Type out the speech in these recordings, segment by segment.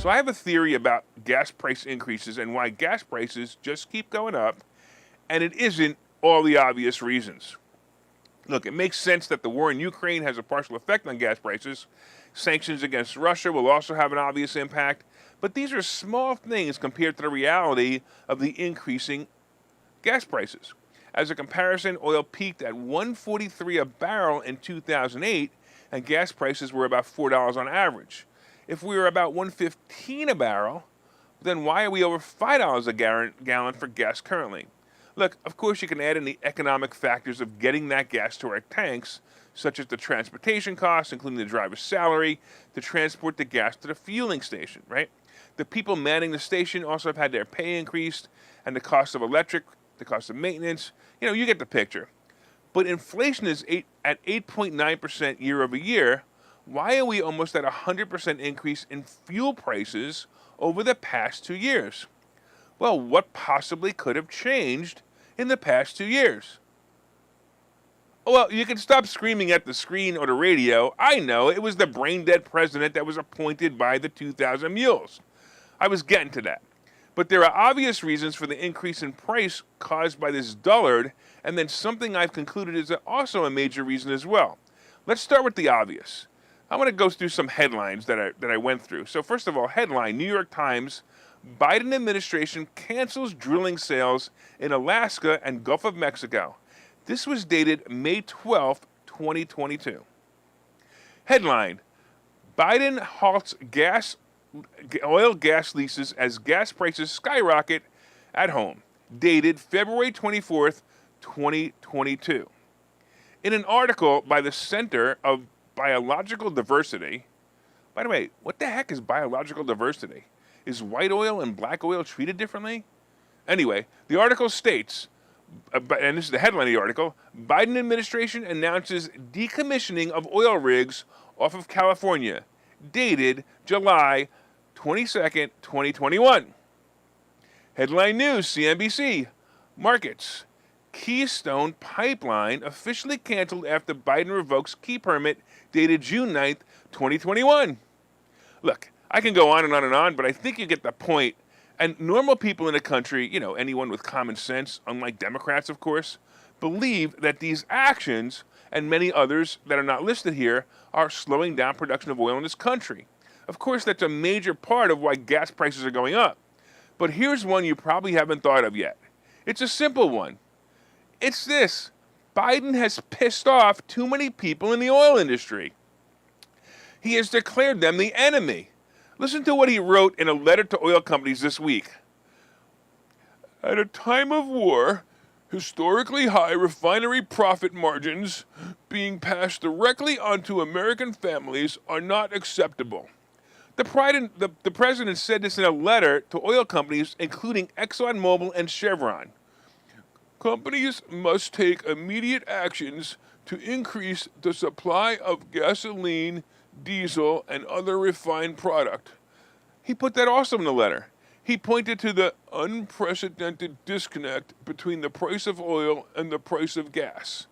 So I have a theory about gas price increases and why gas prices just keep going up, and it isn't all the obvious reasons. Look, it makes sense that the war in Ukraine has a partial effect on gas prices. Sanctions against Russia will also have an obvious impact, but these are small things compared to the reality of the increasing gas prices. As a comparison, oil peaked at $143 a barrel in 2008, and gas prices were about $4 on average. If we were about $115 a barrel, then why are we over $5 a gallon for gas currently? Look, of course you can add in the economic factors of getting that gas to our tanks, such as the transportation costs, including the driver's salary, to transport the gas to the fueling station, right? The people manning the station also have had their pay increased, and the cost of electric, the cost of maintenance, you get the picture. But inflation is at 8.9% year over year. Why are we almost at a 100% increase in fuel prices over the past 2 years? Well, what possibly could have changed in the past 2 years? Well, you can stop screaming at the screen or the radio. I know, it was the brain-dead president that was appointed by the 2000 mules. I was getting to that. But there are obvious reasons for the increase in price caused by this dullard, and then something I've concluded is also a major reason as well. Let's start with the obvious. I want to go through some headlines that I went through. So first of all, headline, New York Times, Biden administration cancels drilling sales in Alaska and Gulf of Mexico. This was dated May 12, 2022. Headline, Biden halts oil gas leases as gas prices skyrocket at home. Dated February 24th, 2022. In an article by the Center of Biological Diversity, by the way, what the heck is biological diversity? Is white oil and black oil treated differently? Anyway, the article states, and this is the headline of the article, Biden administration announces decommissioning of oil rigs off of California, dated July 22nd, 2021. Headline news, CNBC, markets. Keystone Pipeline officially canceled after Biden revokes key permit dated June 9th, 2021. Look, I can go on and on and on, but I think you get the point. And normal people in the country, anyone with common sense, unlike Democrats, of course, believe that these actions and many others that are not listed here are slowing down production of oil in this country. Of course, that's a major part of why gas prices are going up. But here's one you probably haven't thought of yet. It's a simple one. It's this. Biden has pissed off too many people in the oil industry. He has declared them the enemy. Listen to what he wrote in a letter to oil companies this week. At a time of war, historically high refinery profit margins being passed directly onto American families are not acceptable. The president said this in a letter to oil companies, including ExxonMobil and Chevron. Companies must take immediate actions to increase the supply of gasoline, diesel, and other refined product. He put that also in the letter. He pointed to the unprecedented disconnect between the price of oil and the price of gas.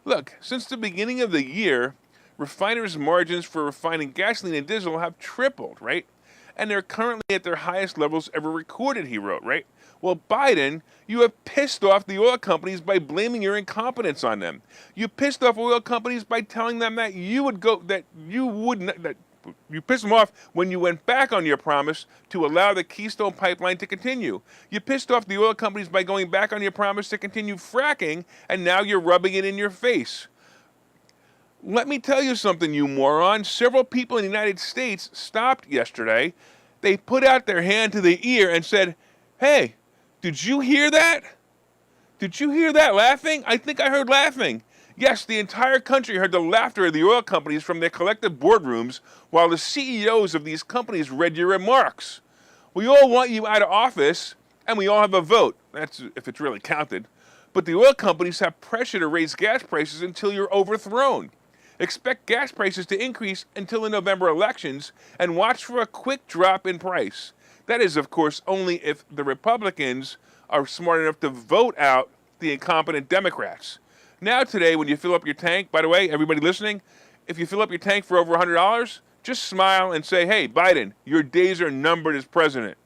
Look, since the beginning of the year, refiners' margins for refining gasoline and diesel have tripled, right? And they're currently at their highest levels ever recorded, he wrote, right? Well, Biden, you have pissed off the oil companies by blaming your incompetence on them. You pissed off oil companies by telling them that you pissed them off when you went back on your promise to allow the Keystone Pipeline to continue. You pissed off the oil companies by going back on your promise to continue fracking, and now you're rubbing it in your face. Let me tell you something, you moron. Several people in the United States stopped yesterday. They put out their hand to the ear and said, hey, did you hear that? Did you hear that laughing? I think I heard laughing. Yes, the entire country heard the laughter of the oil companies from their collective boardrooms while the CEOs of these companies read your remarks. We all want you out of office, and we all have a vote. That's if it's really counted. But the oil companies have pressure to raise gas prices until you're overthrown. Expect gas prices to increase until the November elections and watch for a quick drop in price. That is, of course, only if the Republicans are smart enough to vote out the incompetent Democrats. Now today, when you fill up your tank, by the way, everybody listening, if you fill up your tank for over $100, Just smile and say, hey, Biden, your days are numbered as president.